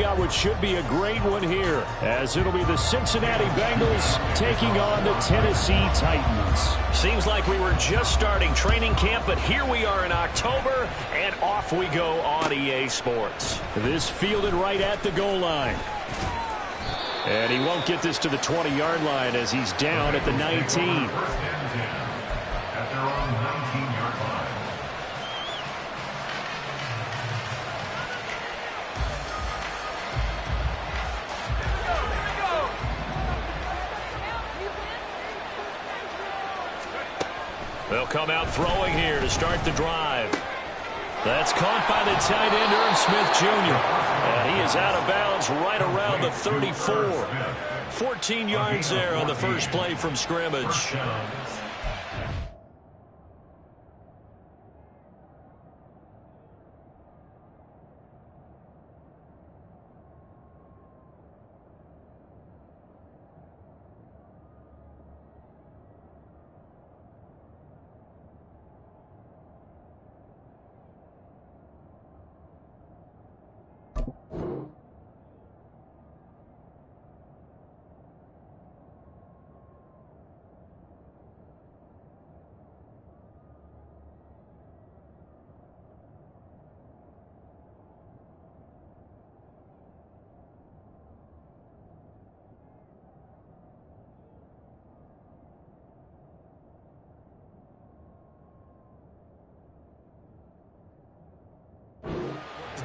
got what should be a great one here, as it'll be the Cincinnati Bengals taking on the Tennessee Titans. Seems like we were just starting training camp, but here we are in October, and off we go on EA Sports. This fielded right at the goal line. And he won't get this to the 20-yard line as he's down at the 19. They'll come out throwing here to start the drive. That's caught by the tight end, Irv Smith Jr. And he is out of bounds right around the 34. 14 yards there on the first play from scrimmage.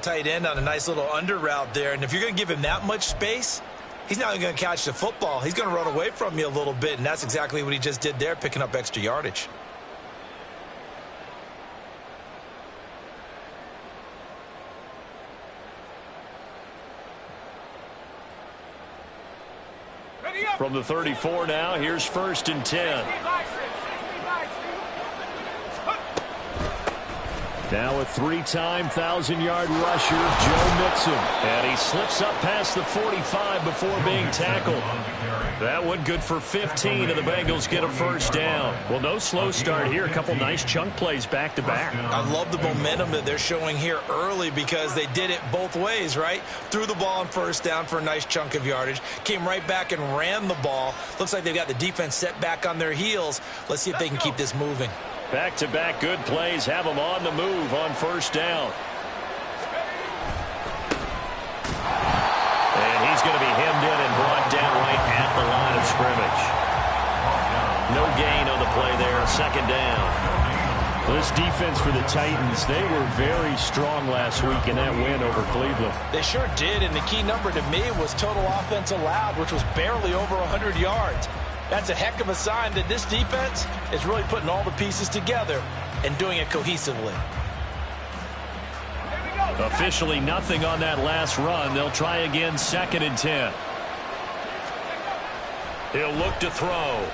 Tight end on a nice little under route there, and if you're going to give him that much space, he's not going to catch the football. He's going to run away from you a little bit, and that's exactly what he just did there, picking up extra yardage. From the 34 now, here's 1st and 10. Now a 3-time 1,000-yard rusher, Joe Mixon. And he slips up past the 45 before being tackled. That one good for 15, and the Bengals get a first down. Well, no slow start here. A couple nice chunk plays back-to-back. I love the momentum that they're showing here early because they did it both ways, right? Threw the ball on first down for a nice chunk of yardage. Came right back and ran the ball. Looks like they've got the defense set back on their heels. Let's see if they can keep this moving. Back-to-back good plays have them on the move on first down. And he's going to be hemmed in and brought down right at the line of scrimmage. No gain on the play there, 2nd down. This defense for the Titans, they were very strong last week in that win over Cleveland. They sure did, and the key number to me was total offense allowed, which was barely over 100 yards. That's a heck of a sign that this defense is really putting all the pieces together and doing it cohesively. Officially nothing on that last run. They'll try again, 2nd and 10. He'll look to throw.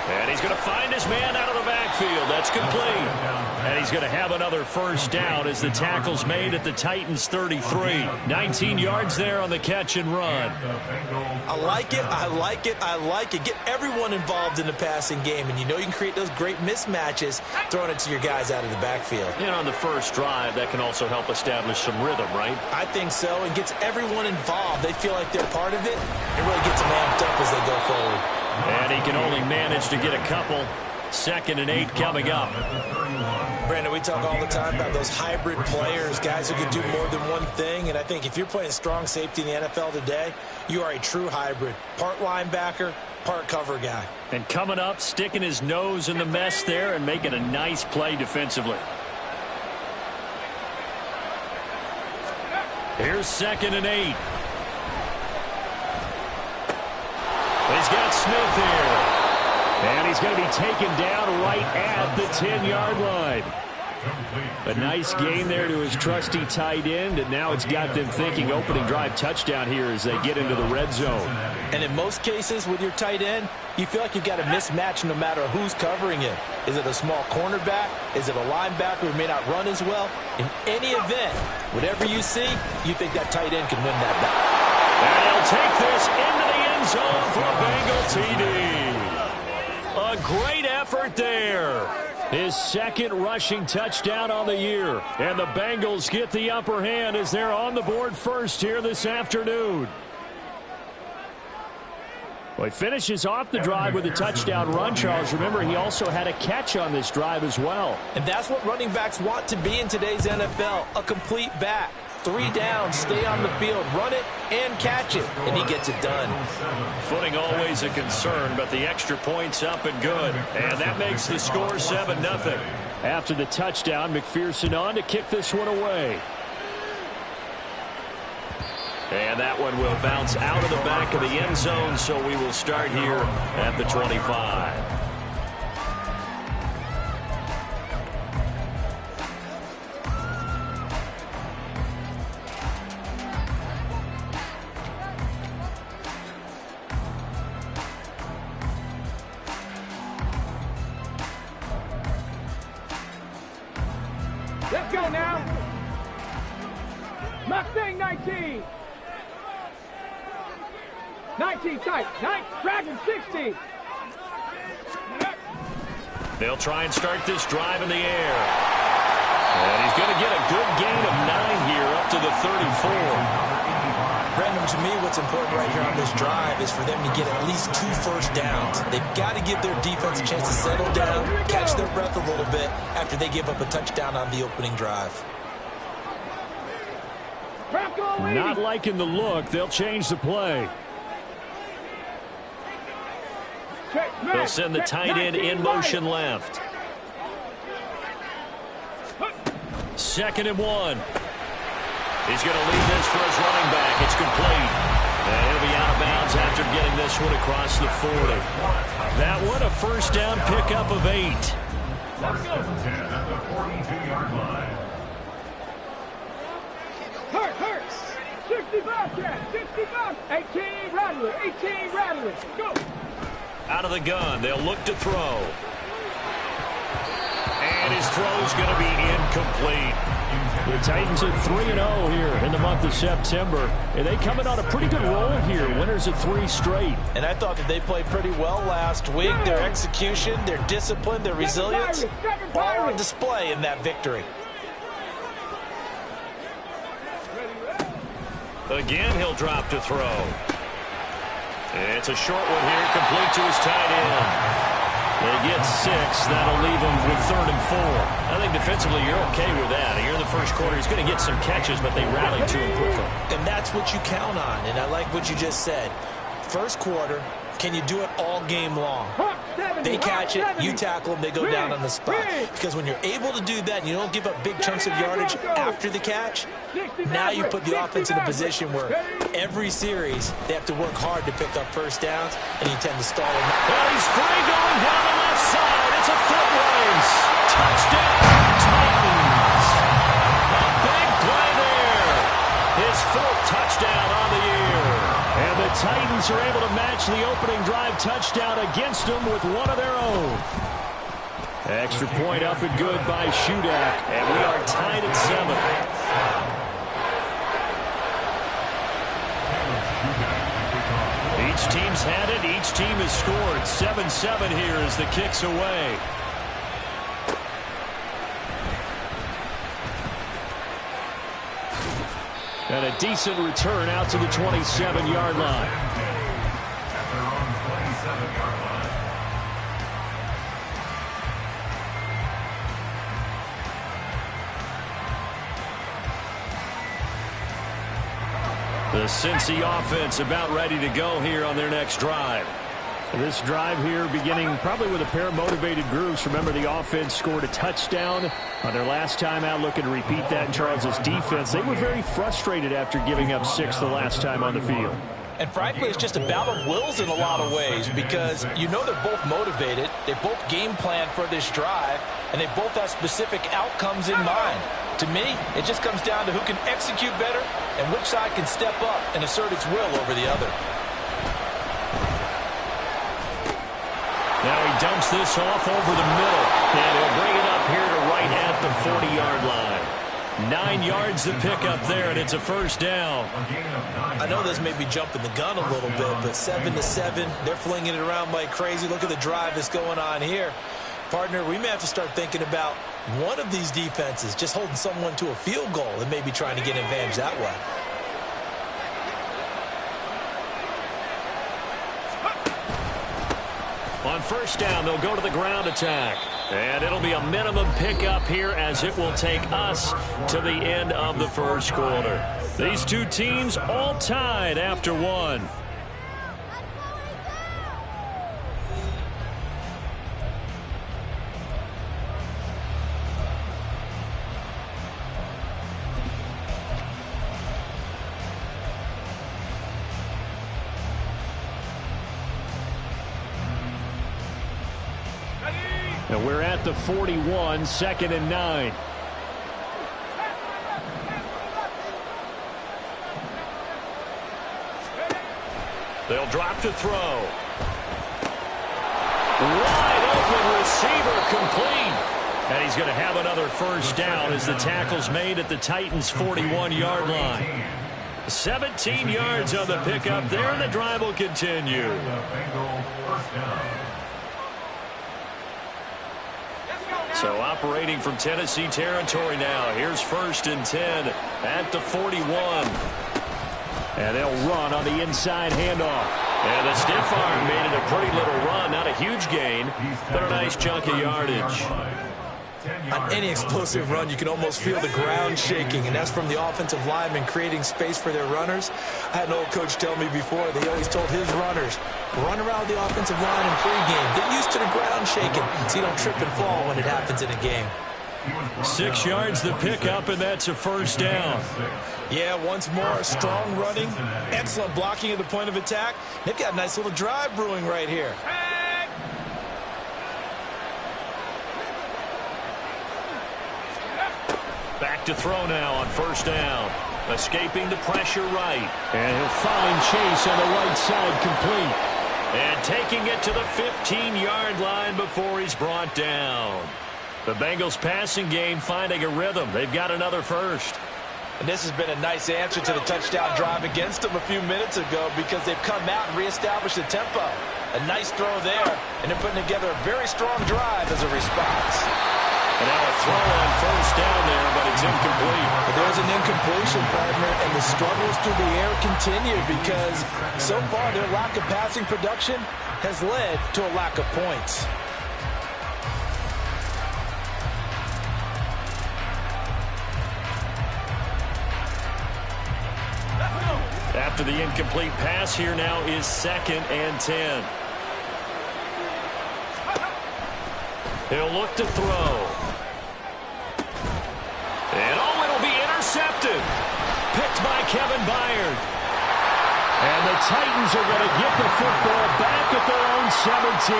And he's going to find his man out of the backfield. That's complete. And he's going to have another first down as the tackle's made at the Titans' 33. 19 yards there on the catch and run. I like it, I like it, I like it. Get everyone involved in the passing game, and you know you can create those great mismatches throwing it to your guys out of the backfield. And on the first drive, that can also help establish some rhythm, right? I think so. It gets everyone involved. They feel like they're part of it. It really gets them amped up as they go forward. And he can only manage to get a couple. 2nd and 8 coming up. Brandon, we talk all the time about those hybrid players, guys who can do more than one thing. And I think if you're playing strong safety in the NFL today, you are a true hybrid. Part linebacker, part cover guy. And coming up, sticking his nose in the mess there and making a nice play defensively. Here's 2nd and 8. He's got Smith here. And he's going to be taken down right at the 10-yard line. A nice gain there to his trusty tight end, and now it's got them thinking opening drive touchdown here as they get into the red zone. And in most cases with your tight end, you feel like you've got a mismatch no matter who's covering it. Is it a small cornerback? Is it a linebacker who may not run as well? In any event, whatever you see, you think that tight end can win that battle. And he'll take this into the end zone for a Bengal TD. A great effort there. His second rushing touchdown on the year. And the Bengals get the upper hand as they're on the board first here this afternoon. Well, he finishes off the drive with a touchdown run, Charles. Remember, he also had a catch on this drive as well. And that's what running backs want to be in today's NFL, a complete back. 3 downs, stay on the field, run it, and catch it, and he gets it done. Footing always a concern, but the extra point's up and good. And that makes the score 7-0. After the touchdown, McPherson on to kick this one away. And that one will bounce out of the back of the end zone, so we will start here at the 25. Let's go now. Mustang 19. 19 tight. 9, Dragon 16. They'll try and start this drive in the air. And he's going to get a good gain of 9 here up to the 34. Brandon, to me, what's important right here on this drive is for them to get at least 2 first downs. They've got to give their defense a chance to settle down, catch their breath a little bit after they give up a touchdown on the opening drive. Not liking the look. They'll change the play. They'll send the tight end in motion left. 2nd and 1. He's going to lead this for his running back. It's complete. And he'll be out of bounds after getting this one across the 40. That one a first down pickup of 8. Let's go. 10 at the 42-yard line. Hurts. 65 cat. 65. 18 Rattler. 18 Rattler. Go. Out of the gun, they'll look to throw. And his throw's going to be incomplete. The Titans at 3-0 here in the month of September. And they coming on a pretty good roll here. Winners of 3 straight. And I thought that they played pretty well last week. Their execution, their discipline, their resilience, all on display in that victory. Again, he'll drop to throw. It's a short one here, complete to his tight end. They get 6. That'll leave him with 3rd and 4. I think defensively you're okay with that. Here in the first quarter, he's going to get some catches, but they rally to him quickly. And that's what you count on, and I like what you just said. First quarter, can you do it all game long? They catch it, you tackle them, they go down on the spot. Because when you're able to do that and you don't give up big chunks of yardage after the catch, now you put the offense in a position where every series they have to work hard to pick up first downs, and you tend to stall them. Well, he's free going down the left side. It's a foot race. Touchdown, Titans. A big play there. His 4th touchdown on the year. And the Titans are able to match the opening drive touchdown against them with one of their own. Extra point up and good by Shudak. And we are tied at 7. Each team's had it. Each team has scored. 7-7 here as the kick's away. And a decent return out to the 27-yard line. At their own 27-yard line. The Cincy offense about ready to go here on their next drive. This drive here beginning probably with a pair of motivated groups. Remember, the offense scored a touchdown on their last time out, looking to repeat that in Charles's defense. They were very frustrated after giving up 6 the last time on the field. And frankly, it's just a battle of wills in a lot of ways, because you know they're both motivated, they both game plan for this drive, and they both have specific outcomes in mind. To me, it just comes down to who can execute better and which side can step up and assert its will over the other. Now he dumps this off over the middle, and he'll bring it up here to right at the 40-yard line. 9 yards to pick up there, and it's a first down. I know this may be jumping the gun a little bit, but 7-7, they're flinging it around like crazy. Look at the drive that's going on here. Partner, we may have to start thinking about one of these defenses just holding someone to a field goal and maybe trying to get an advantage that way. On first down, they'll go to the ground attack. And it'll be a minimum pickup here as it will take us to the end of the first quarter. These two teams all tied after one. And we're at the 41, 2nd and 9. They'll drop to throw. Wide open receiver complete. And he's going to have another first down as the tackle's made at the Titans' 41-yard line. 17 yards on the pickup there, and the drive will continue. So operating from Tennessee territory now. Here's 1st and 10 at the 41. And they'll run on the inside handoff. And the stiff arm made it a pretty little run. Not a huge gain, but a nice chunk of yardage. On any explosive run, you can almost feel the ground shaking, and that's from the offensive linemen creating space for their runners. I had an old coach tell me before, they always told his runners, run around the offensive line in pregame. Get used to the ground shaking so you don't trip and fall when it happens in a game. 6 yards the pickup, and that's a first down. Yeah, once more, strong running, excellent blocking at the point of attack. They've got a nice little drive brewing right here. Back to throw now on first down. Escaping the pressure right. And he'll find Chase on the right side complete. And taking it to the 15-yard line before he's brought down. The Bengals passing game finding a rhythm. They've got another first. And this has been a nice answer to the touchdown drive against them a few minutes ago because they've come out and reestablished the tempo. A nice throw there, and they're putting together a very strong drive as a response. And now a throw on first down there, but it's incomplete. But there's an incompletion, partner, and the struggles through the air continue because so far their lack of passing production has led to a lack of points. After the incomplete pass, here now is 2nd and 10. He'll look to throw. And oh, it'll be intercepted. Picked by Kevin Byard. And the Titans are going to get the football back at their own 17.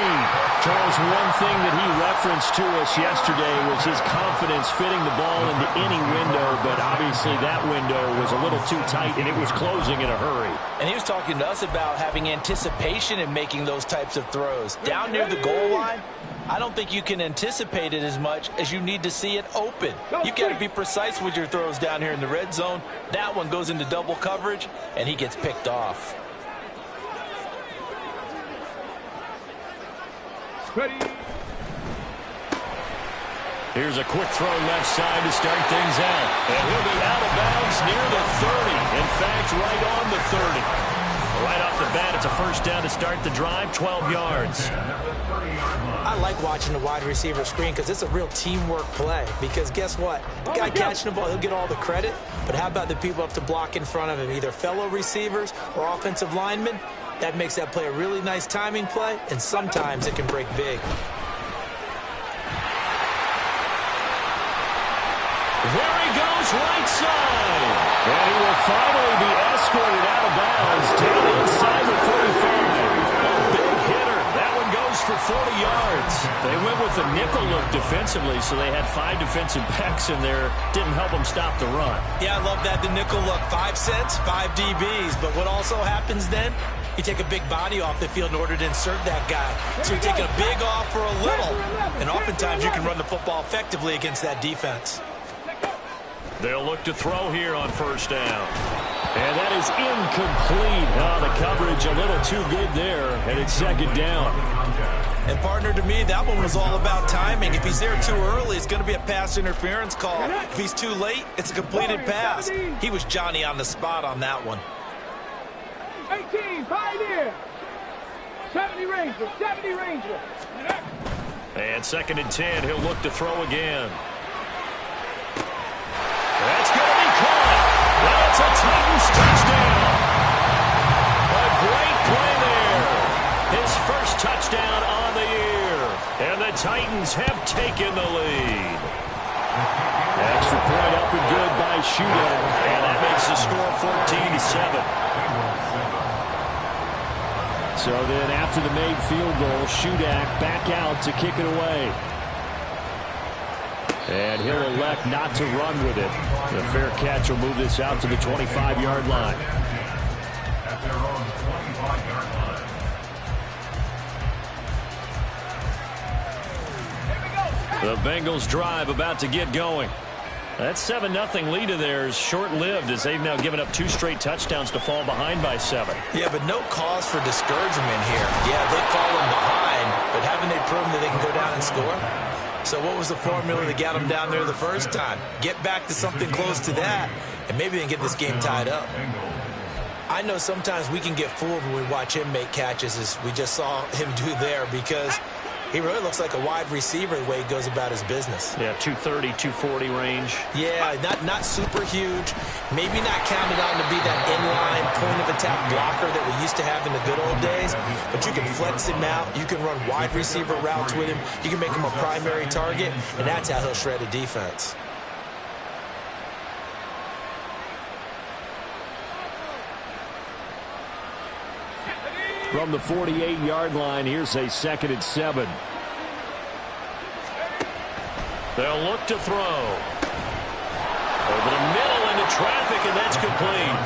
Charles, one thing that he referenced to us yesterday was his confidence fitting the ball into any window, but obviously that window was a little too tight, and it was closing in a hurry. And he was talking to us about having anticipation in making those types of throws. Down near the goal line, I don't think you can anticipate it as much as you need to see it open. You've got to be precise with your throws down here in the red zone. That one goes into double coverage, and he gets picked off. Ready. Here's a quick throw left side to start things out. And he'll be out of bounds near the 30. In fact, right on the 30. Right off the bat, it's a first down to start the drive, 12 yards. I like watching the wide receiver screen because it's a real teamwork play. Because guess what? The guy catching the ball, he'll get all the credit. But how about the people up to block in front of him, either fellow receivers or offensive linemen? That makes that play a really nice timing play, and sometimes it can break big. There he goes, right side. And he will finally be escorted out of bounds down inside the 45. A big hitter. That one goes for 40 yards. They went with the nickel look defensively, so they had 5 defensive backs in there. Didn't help them stop the run. Yeah, I love that, the nickel look. 5 cents, 5 DBs. But what also happens then? You take a big body off the field in order to insert that guy. So you're taking a big off for a little. And oftentimes you can run the football effectively against that defense. They'll look to throw here on first down. And that is incomplete. Oh, the coverage a little too good there, and it's second down. And partner, to me, that one was all about timing. If he's there too early, it's going to be a pass interference call. If he's too late, it's a completed pass. He was Johnny on the spot on that one. 18, Pioneer. 70 Ranger, 70 Ranger. And second and 10, he'll look to throw again. That's going to be caught. That's a Titans touchdown. A great play there. His first touchdown on the year. And the Titans have taken the lead. Extra point up and good by Shudak. And that makes the score 14-7. So then after the made field goal, Shudak back out to kick it away. And he'll elect not to run with it. The fair catch will move this out to the 25-yard line. At their own 25-yard line. The Bengals drive about to get going. That 7-0 lead of theirs short-lived as they've now given up 2 straight touchdowns to fall behind by 7. Yeah, but no cause for discouragement here. Yeah, they've fallen behind, but haven't they proven that they can go down and score? So what was the formula that got them down there the first time? Get back to something close to that, and maybe they can get this game tied up. I know sometimes we can get fooled when we watch him make catches, as we just saw him do there, because he really looks like a wide receiver the way he goes about his business. Yeah, 230, 240 range. Yeah, not super huge. Maybe not counted on to be that inline point-of-attack blocker that we used to have in the good old days. But you can flex him out. You can run wide receiver routes with him. You can make him a primary target, and that's how he'll shred a defense. From the 48-yard line, here's a 2nd and 7. They'll look to throw. Over the middle into traffic, and that's complete.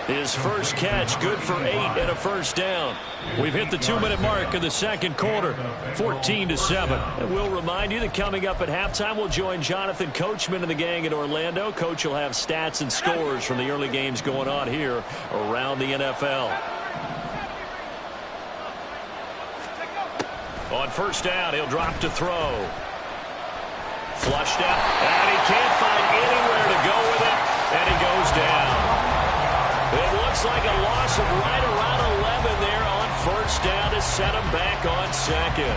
His first catch, good for 8 and a first down. We've hit the 2-minute mark of the second quarter, 14-7. And we'll remind you that coming up at halftime, we'll join Jonathan Coachman and the gang in Orlando. Coach will have stats and scores from the early games going on here around the NFL. On first down, he'll drop to throw. Flushed out, and he can't find anywhere to go with it, and he goes down. It looks like a loss of right around 11 there on first down to set him back on second.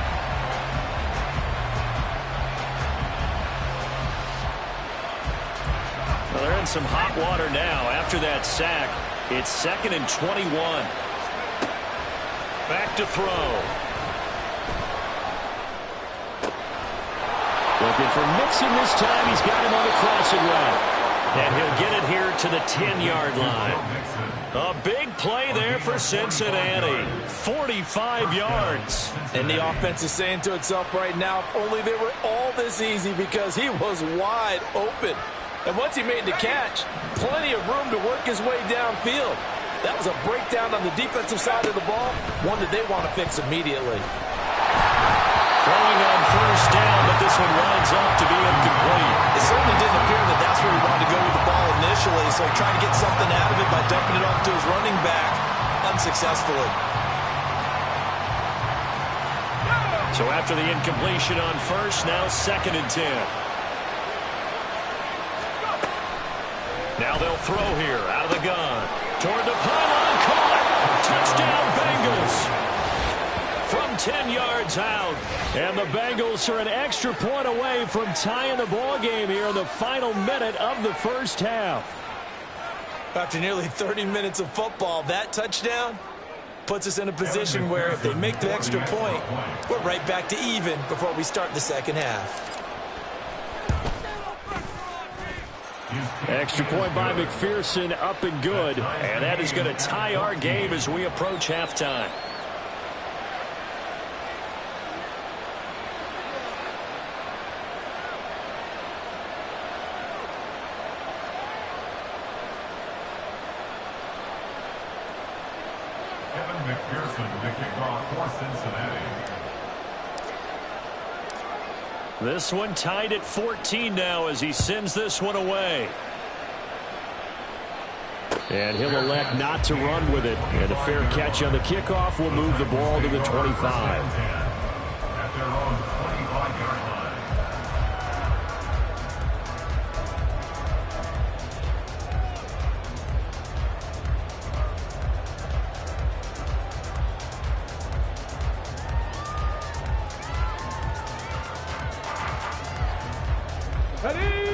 Well, they're in some hot water now after that sack. It's 2nd and 21. Back to throw. Looking for Mixon this time. He's got him on the crossing route. And he'll get it here to the 10-yard line. A big play there for Cincinnati. 45 yards. And the offense is saying to itself right now, if only they were all this easy, because he was wide open. And once he made the catch, plenty of room to work his way downfield. That was a breakdown on the defensive side of the ball, one that they want to fix immediately. Throwing on first down, but this one winds up to be incomplete. It certainly didn't appear that that's where he wanted to go with the ball initially, so he tried to get something out of it by dumping it off to his running back unsuccessfully. So after the incompletion on first, now 2nd and 10. Now they'll throw here out of the gun. Toward the pylon, caught. Touchdown, Bengals. From 10 yards out. And the Bengals are an extra point away from tying the ball game here in the final minute of the first half. After nearly 30 minutes of football, that touchdown puts us in a position where if they make the extra point, we're right back to even before we start the second half. Extra point by McPherson, up and good. And that is going to tie our game as we approach halftime. McPherson with the kickoff for Cincinnati. This one tied at 14 now as he sends this one away. And he'll elect not to run with it. And a fair catch on the kickoff will move the ball to the 25. At their own 25-yard line.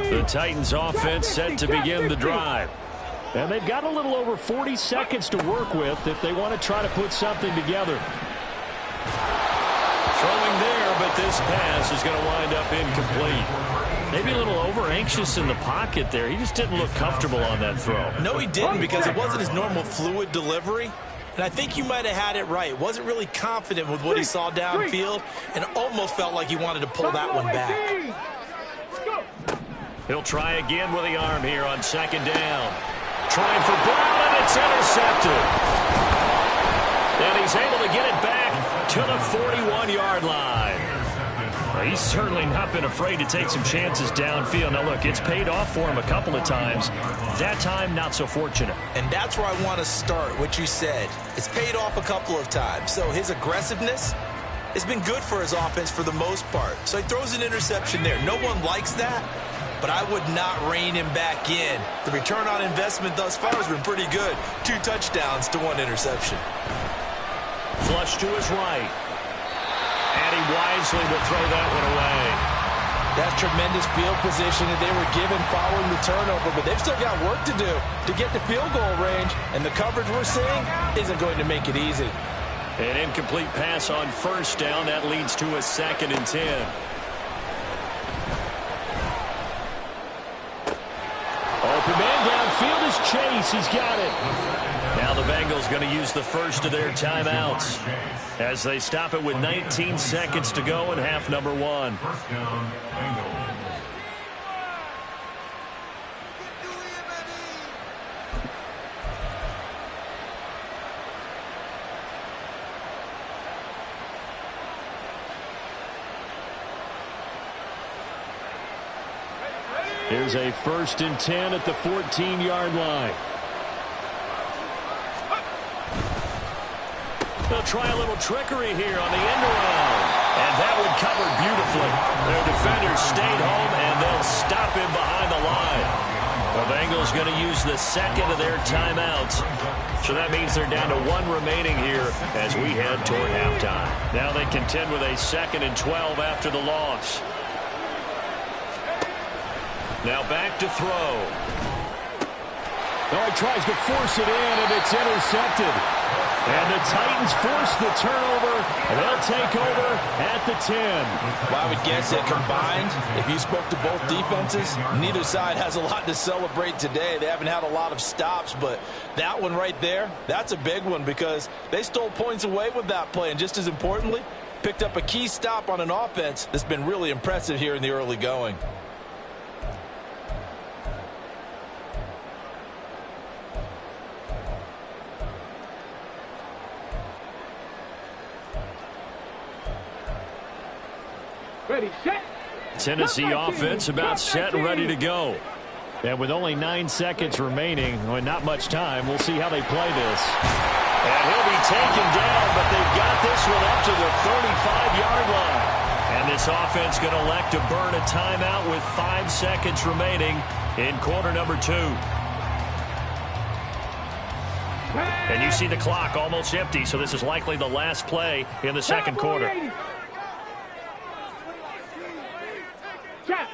The Titans offense set to begin the drive. And they've got a little over 40 seconds to work with if they want to try to put something together. Throwing there, but this pass is going to wind up incomplete. Maybe a little over-anxious in the pocket there. He just didn't look comfortable on that throw. No, he didn't, because it wasn't his normal fluid delivery. And I think you might have had it right. Wasn't really confident with what he saw downfield and almost felt like he wanted to pull that one back. He'll try again with the arm here on second down. Trying for Brown, and it's intercepted. And he's able to get it back to the 41-yard line. Well, he's certainly not been afraid to take some chances downfield. Now, look, it's paid off for him a couple of times. That time, not so fortunate. And that's where I want to start, what you said. It's paid off a couple of times. So his aggressiveness has been good for his offense for the most part. So he throws an interception there. No one likes that, but I would not rein him back in. The return on investment thus far has been pretty good. 2 touchdowns to 1 interception. Flush to his right. And he wisely will throw that one away. That's tremendous field position that they were given following the turnover, but they've still got work to do to get to field goal range, and the coverage we're seeing isn't going to make it easy. An incomplete pass on first down. That leads to a 2nd and 10. Open man downfield is Chase. He's got it. Now the Bengals going to use the first of their timeouts as they stop it with 19 seconds to go in half number 1. First down, Bengal. Here's a 1st and 10 at the 14-yard line. They'll try a little trickery here on the end around. And that one covered beautifully. Their defenders stayed home, and they'll stop him behind the line. The Bengals going to use the 2nd of their timeouts. So that means they're down to 1 remaining here as we head toward halftime. Now they contend with a 2nd and 12 after the loss. Now back to throw. Oh, he tries to force it in, and it's intercepted. And the Titans force the turnover, and they'll take over at the 10. Well, I would guess that combined, if you spoke to both defenses, neither side has a lot to celebrate today. They haven't had a lot of stops, but that one right there, that's a big one because they stole points away with that play. And just as importantly, picked up a key stop on an offense that's been really impressive here in the early going. Ready, set. Tennessee offense about set and ready to go. And with only 9 seconds remaining, well, not much time, we'll see how they play this. And he'll be taken down, but they've got this one up to the 35-yard line. And this offense going to elect to burn a timeout with 5 seconds remaining in quarter number 2. And you see the clock almost empty, so this is likely the last play in the second quarter.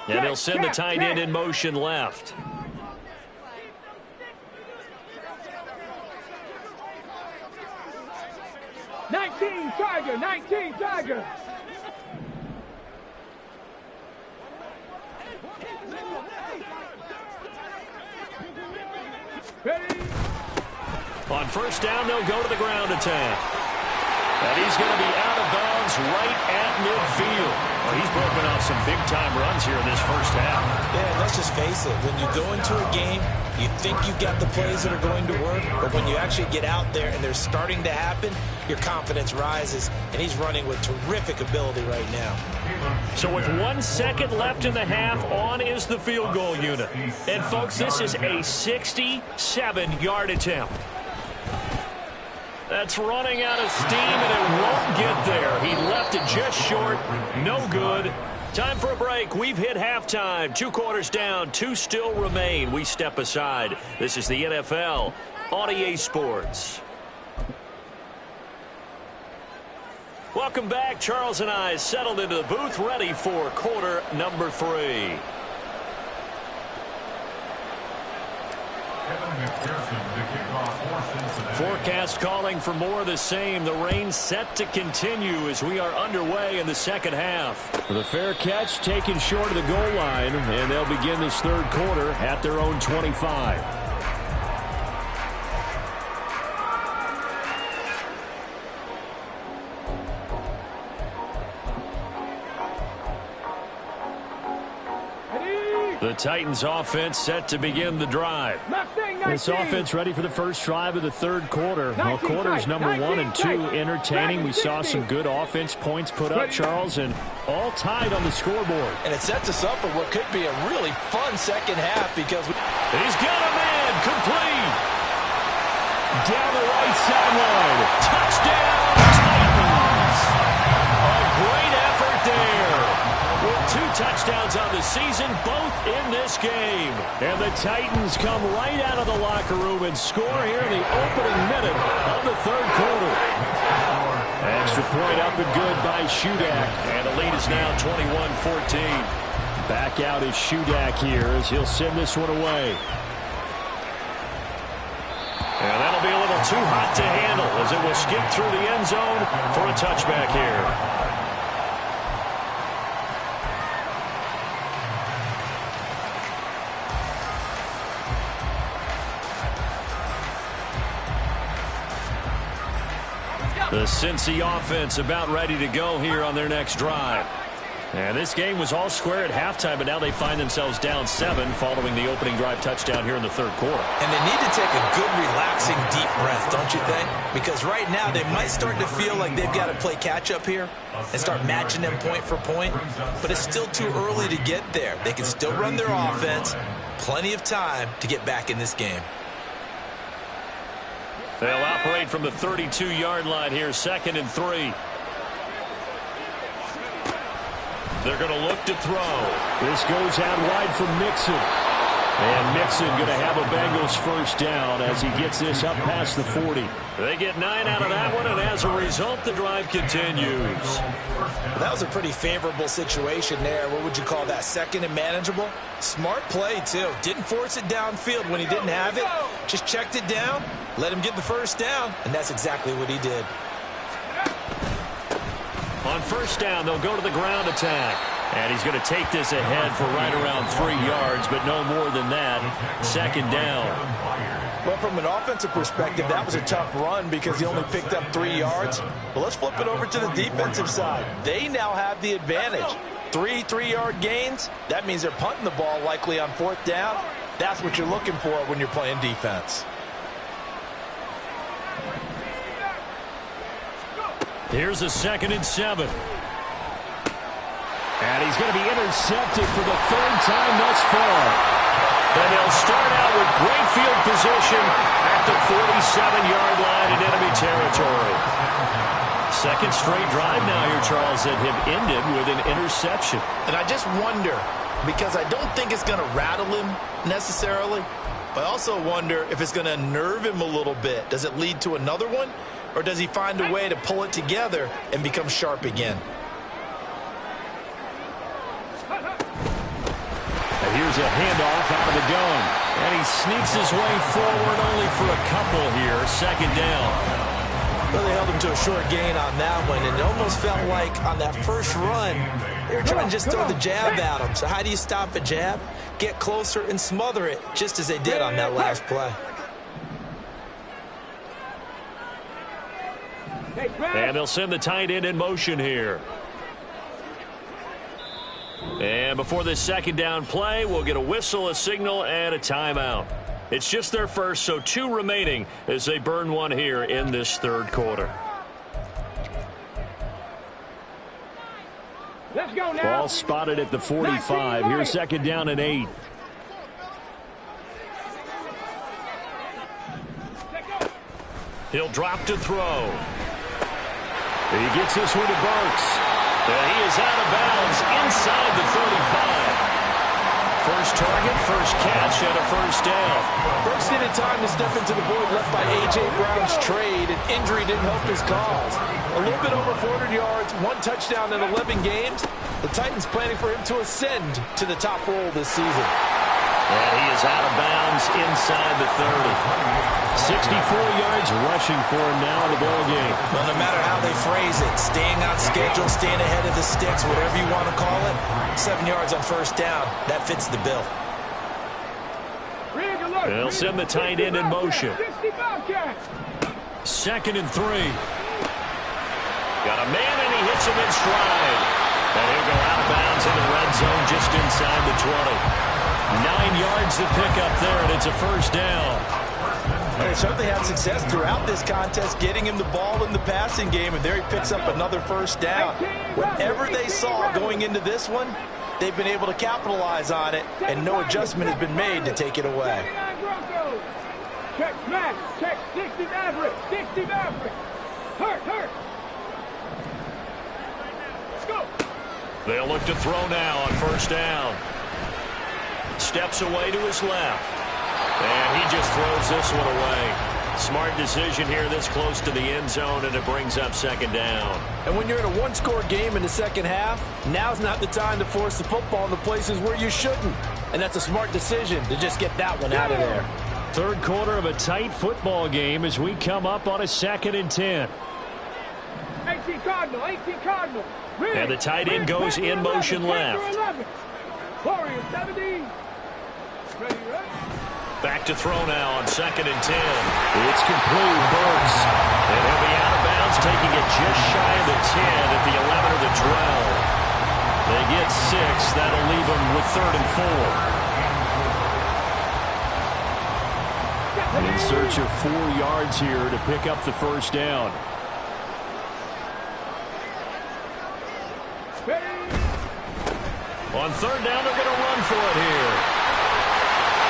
And he'll send the tight end in motion left. Nineteen Tiger. Ready? On first down, they'll go to the ground attack. And he's going to be out of bounds right at midfield. Well, he's broken off some big-time runs here in this first half. Yeah, let's just face it. When you go into a game, you think you've got the plays that are going to work, but when you actually get out there and they're starting to happen, your confidence rises, and he's running with terrific ability right now. So with 1 second left in the half, on is the field goal unit. And, folks, this is a 67-yard attempt. That's running out of steam, and it won't get there. He left it just short. No good. Time for a break. We've hit halftime. 2 quarters down. 2 still remain. We step aside. This is the NFL on EA Sports. Welcome back. Charles and I settled into the booth, ready for quarter number 3. Forecast calling for more of the same. The rain set to continue as we are underway in the second half. The fair catch taken short of the goal line, and they'll begin this third quarter at their own 25. The Titans offense set to begin the drive. This offense ready for the first drive of the third quarter. Well, quarters number 1 and 2 entertaining. We saw some good offense points put up, Charles, and all tied on the scoreboard. And it sets us up for what could be a really fun second half because he's got a man complete. Down the right sideline. Touchdown, Titans. A great effort there. With 2 touchdowns on the season, both in this game. And the Titans come right out of the locker room and score here in the opening minute of the third quarter. Extra point up and good by Shudak. And the lead is now 21-14. Back out is Shudak here as he'll send this one away. And that'll be a little too hot to handle as it will skip through the end zone for a touchback here. The Cincy offense about ready to go here on their next drive. And this game was all square at halftime, but now they find themselves down 7 following the opening drive touchdown here in the third quarter. And they need to take a good, relaxing, deep breath, don't you think? Because right now they might start to feel like they've got to play catch-up here and start matching them point for point. But it's still too early to get there. They can still run their offense. Plenty of time to get back in this game. They'll operate from the 32-yard line here, 2nd and 3. They're going to look to throw. This goes out wide from Mixon. And Mixon going to have a Bengals first down as he gets this up past the 40. They get 9 out of that one, and as a result, the drive continues. Well, that was a pretty favorable situation there. What would you call that? 2nd and manageable? Smart play, too. Didn't force it downfield when he didn't have it. Just checked it down, let him get the first down, and that's exactly what he did. On first down, they'll go to the ground attack. And he's going to take this ahead for right around 3 yards, but no more than that. 2nd down. Well, from an offensive perspective, that was a tough run because he only picked up 3 yards. But let's flip it over to the defensive side. They now have the advantage. 3 3-yard gains. That means they're punting the ball likely on 4th down. That's what you're looking for when you're playing defense. Here's a 2nd and 7. And he's going to be intercepted for the 3rd time thus far. And they'll start out with great field position at the 47-yard line in enemy territory. 2nd straight drive now here, Charles, that have ended with an interception. And I just wonder, because I don't think it's going to rattle him necessarily, but I also wonder if it's going to nerve him a little bit. Does it lead to another one? Or does he find a way to pull it together and become sharp again? Here's a handoff out of the gun. And he sneaks his way forward only for a couple here. 2nd down. Well, they held him to a short gain on that one, and it almost felt like on that first run, they were trying to just throw the jab at him. So how do you stop a jab? Get closer and smother it, just as they did on that last play. And they'll send the tight end in motion here. And before this 2nd down play, we'll get a whistle, a signal, and a timeout. It's just their first, so 2 remaining as they burn one here in this third quarter. Let's go. go now. Ball spotted at the 45. Here's second down and 8. He'll drop to throw. He gets this one to Burks. And he is out of bounds inside the 35. First target, first catch, and a first down. Burks needed time to step into the void left by A.J. Brown's trade, and injury didn't help his cause. A little bit over 400 yards, 1 touchdown in 11 games. The Titans planning for him to ascend to the top role this season. And he is out of bounds inside the 30. 64 yards rushing for him now in the ball game. Well, no matter how they phrase it, staying on schedule, staying ahead of the sticks, whatever you want to call it, 7 yards on first down, that fits the bill. They'll send the tight end in motion. Second and 3. Got a man, and he hits him in stride. And he'll go out of bounds in the red zone just inside the 20. 9 yards to pick up there, and it's a first down. They certainly had success throughout this contest, getting him the ball in the passing game, and there he picks up another first down. Whatever they saw going into this one, they've been able to capitalize on it, and no adjustment has been made to take it away. Check smash, check 60 average, 60 average. Hurt. Let's go. They'll look to throw now on first down. Steps away to his left. And he just throws this one away. Smart decision here this close to the end zone, and it brings up second down. And when you're in a one-score game in the second half, now's not the time to force the football in the places where you shouldn't. And that's a smart decision to just get that one out of there. Third quarter of a tight football game as we come up on a 2nd and 10. 18 Cardinal. And the tight end goes in motion left. Warriors 17. Ready, right? Back to throw now on 2nd and 10. It's complete. Burks. And he'll be out of bounds, taking it just shy of the 10 at the 11 or the 12. They get 6. That'll leave them with 3rd and 4. In search of 4 yards here to pick up the first down. On 3rd down, they're going to run for it here.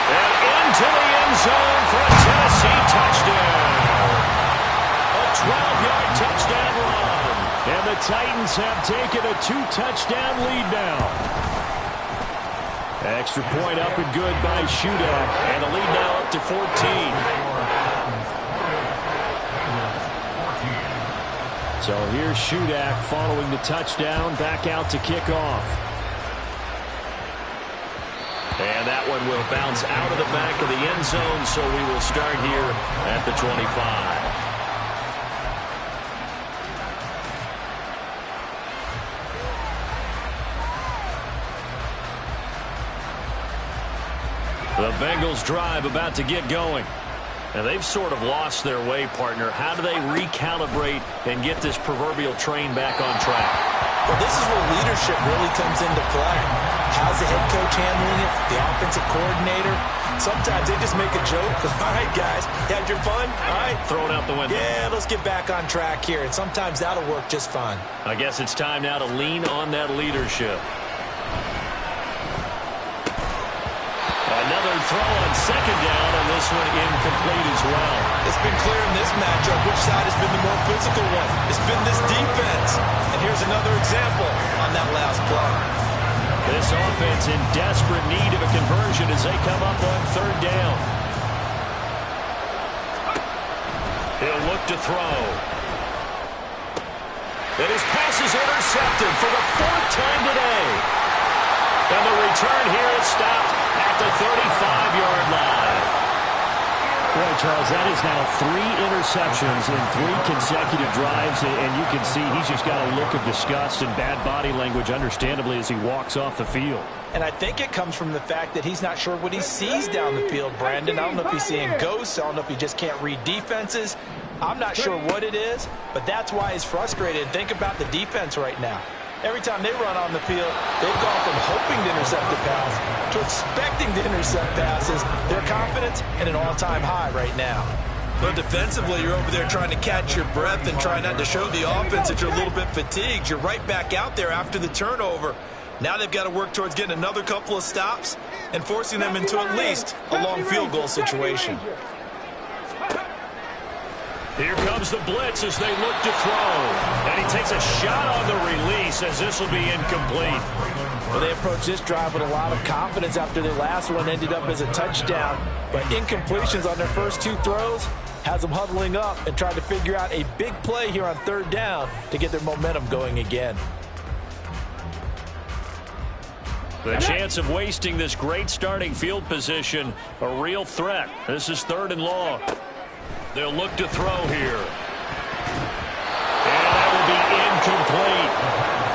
And into the end zone for a Tennessee touchdown. A 12-yard touchdown run. And the Titans have taken a 2-touchdown lead now. Extra point up and good by Shudak. And the lead now up to 14. So here's Shudak following the touchdown, back out to kick off. And that one will bounce out of the back of the end zone, so we will start here at the 25. The Bengals drive about to get going. And they've sort of lost their way, partner. How do they recalibrate and get this proverbial train back on track? Well, this is where leadership really comes into play. How's the head coach handling it? The offensive coordinator? Sometimes they just make a joke. All right, guys, you had your fun? All right. Throw it out the window. Yeah, let's get back on track here. And sometimes that'll work just fine. I guess it's time now to lean on that leadership. Another throw on 2nd down, and this one incomplete as well. It's been clear in this matchup which side has been the more physical one. It's been this defense. And here's another example on that last play. This offense in desperate need of a conversion as they come up on 3rd down. He'll look to throw. And his pass is intercepted for the 4th time today. And the return here is stopped at the 35-yard line. Boy, Charles, that is now 3 interceptions in 3 consecutive drives, and you can see he's just got a look of disgust and bad body language, understandably, as he walks off the field. And I think it comes from the fact that he's not sure what he sees down the field, Brandon. I don't know if he's seeing ghosts. I don't know if he just can't read defenses. I'm not sure what it is, but that's why he's frustrated. Think about the defense right now. Every time they run on the field, they've gone from hoping to intercept a pass to expecting to intercept passes. Their confidence at an all-time high right now. But defensively, you're over there trying to catch your breath and try not to show the offense that you're a little bit fatigued. You're right back out there after the turnover. Now they've got to work towards getting another couple of stops and forcing them into at least a long field goal situation. Here comes the blitz as they look to throw. And he takes a shot on the release as this will be incomplete. Well, they approached this drive with a lot of confidence after their last one ended up as a touchdown. But incompletions on their first two throws has them huddling up and trying to figure out a big play here on third down to get their momentum going again. The chance of wasting this great starting field position, a real threat. This is 3rd and long. They'll look to throw here. And that will be incomplete.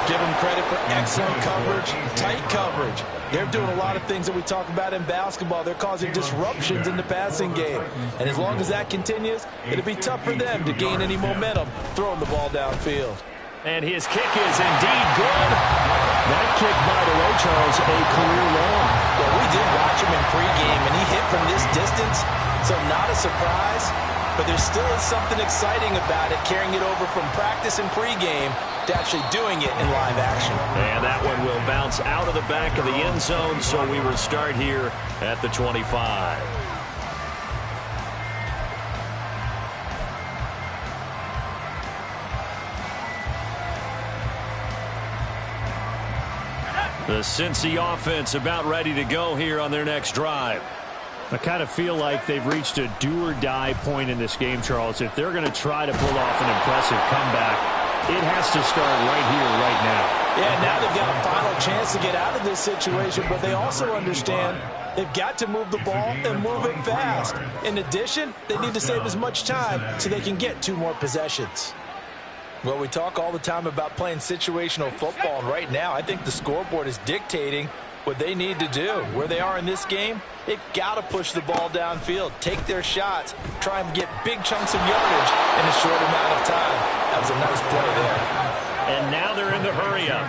Give them credit for excellent coverage, tight coverage. They're doing a lot of things that we talk about in basketball. They're causing disruptions in the passing game. And as long as that continues, it'll be tough for them to gain any momentum throwing the ball downfield. And his kick is indeed good. That kick, by the way, Charles, a career long. Well, we did watch him in pregame, and he hit from this distance, so not a surprise. But there still is something exciting about it, carrying it over from practice and pregame to actually doing it in live action. And that one will bounce out of the back of the end zone, so we will start here at the 25. The Cincy offense about ready to go here on their next drive. I kind of feel like they've reached a do-or-die point in this game, Charles. If they're going to try to pull off an impressive comeback, it has to start right here, right now. Yeah, now they've got a final chance to get out of this situation, but they also understand they've got to move the ball and move it fast. In addition, they need to save as much time so they can get 2 more possessions. Well, we talk all the time about playing situational football, and right now I think the scoreboard is dictating what they need to do. Where they are in this game, they've got to push the ball downfield, take their shots, try and get big chunks of yardage in a short amount of time. That was a nice play there. And now they're in the hurry-up.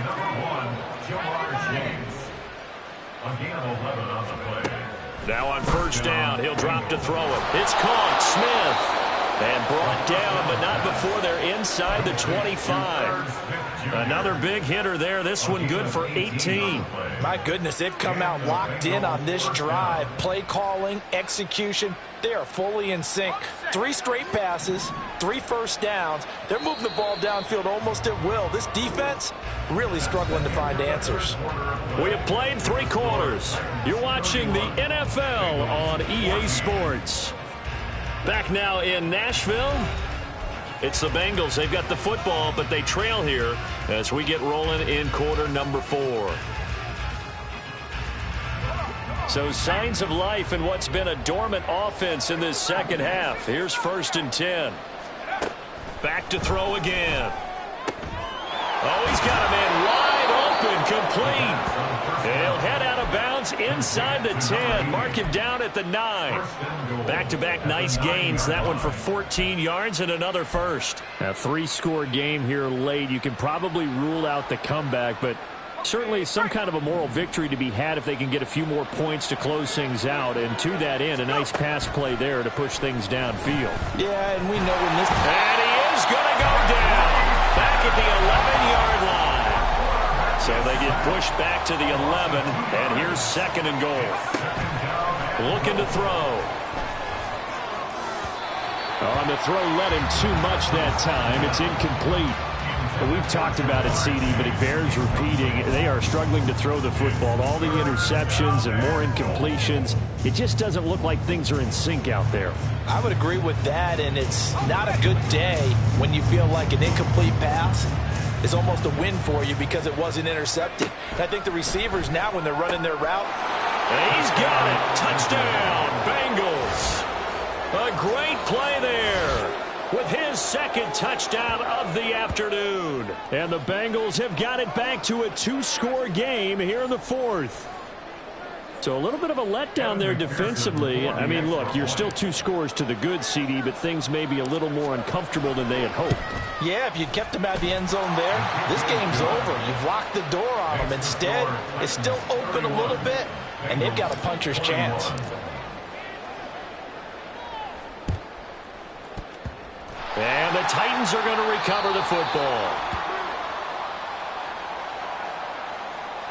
Now on first down, he'll drop to throw it. It's caught. Smith. And brought down, but not before they're inside the 25. Another big hitter there. This one good for 18. My goodness, they've come out locked in on this drive. Play calling, execution, they are fully in sync. 3 straight passes, 3 first downs. They're moving the ball downfield almost at will. This defense really struggling to find answers. We have played 3 quarters. You're watching the NFL on EA Sports. Back now in Nashville, it's the Bengals. They've got the football, but they trail here as we get rolling in quarter number 4. So signs of life in what's been a dormant offense in this second half. Here's 1st and 10. Back to throw again. Oh, he's got a man wide open, complete. He'll head out of bounds inside the 10. Mark him down at the 9. Back-to-back nice gains. That one for 14 yards and another first. A 3-score game here late. You can probably rule out the comeback, but certainly some kind of a moral victory to be had if they can get a few more points to close things out. And to that end, a nice pass play there to push things downfield. Yeah, and we know when this... And he is going to go down back at the 11-yard line. So they get pushed back to the 11, and here's 2nd and goal. Looking to throw. On the throw, let him too much that time. It's incomplete. We've talked about it, CD, but it bears repeating. They are struggling to throw the football. All the interceptions and more incompletions. It just doesn't look like things are in sync out there. I would agree with that, and it's not a good day when you feel like an incomplete pass is almost a win for you because it wasn't intercepted. And I think the receivers now, when they're running their route, and he's got it. Touchdown, Bengals. A great play there with his 2nd touchdown of the afternoon. And the Bengals have got it back to a 2-score game here in the 4th. So a little bit of a letdown there defensively. I mean, look, you're still 2 scores to the good, CD, but things may be a little more uncomfortable than they had hoped. Yeah, if you'd kept them out of the end zone there, this game's over. You've locked the door on them. Instead, it's still open a little bit, and they've got a puncher's chance. the Titans are going to recover the football.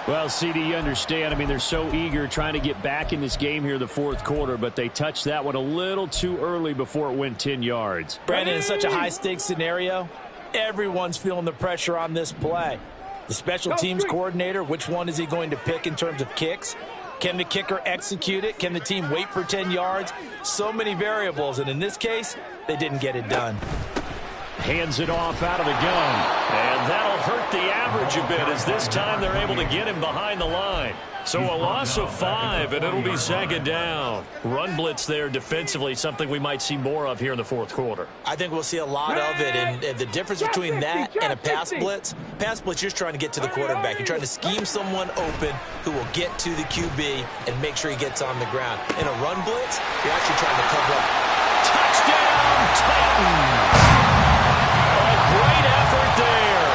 Well, CD, you understand. I mean, they're so eager trying to get back in this game here in the fourth quarter, but they touched that one a little too early before it went 10 yards. Brandon, in such a high-stakes scenario, everyone's feeling the pressure on this play. The special teams coordinator, which one is he going to pick in terms of kicks? Can the kicker execute it? Can the team wait for 10 yards? So many variables, and in this case, they didn't get it done. Hands it off out of the gun. And that'll hurt the average a bit as this time they're able to get him behind the line. So a loss of 5, and it'll be second down. Run blitz there defensively, something we might see more of here in the fourth quarter. I think we'll see a lot of it, and the difference between that and a pass blitz, you're just trying to get to the quarterback. You're trying to scheme someone open who will get to the QB and make sure he gets on the ground. In a run blitz, you're actually trying to cover up. Touchdown, Titans! Great effort there.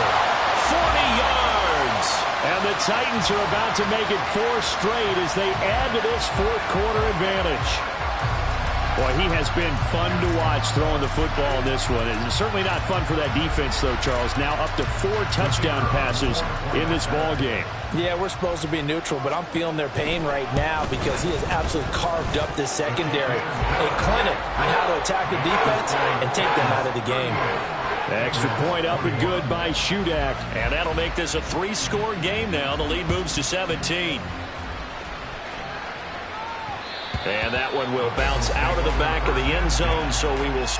40 yards. And the Titans are about to make it 4 straight as they add to this fourth quarter advantage. Boy, he has been fun to watch throwing the football in this one. It's certainly not fun for that defense, though, Charles. Now up to 4 touchdown passes in this ball game. Yeah, we're supposed to be neutral, but I'm feeling their pain right now because he has absolutely carved up this secondary. A clinic on how to attack the defense and take them out of the game. Extra point up and good by Shudak. And that'll make this a 3-score game now. The lead moves to 17. And that one will bounce out of the back of the end zone, so we will start.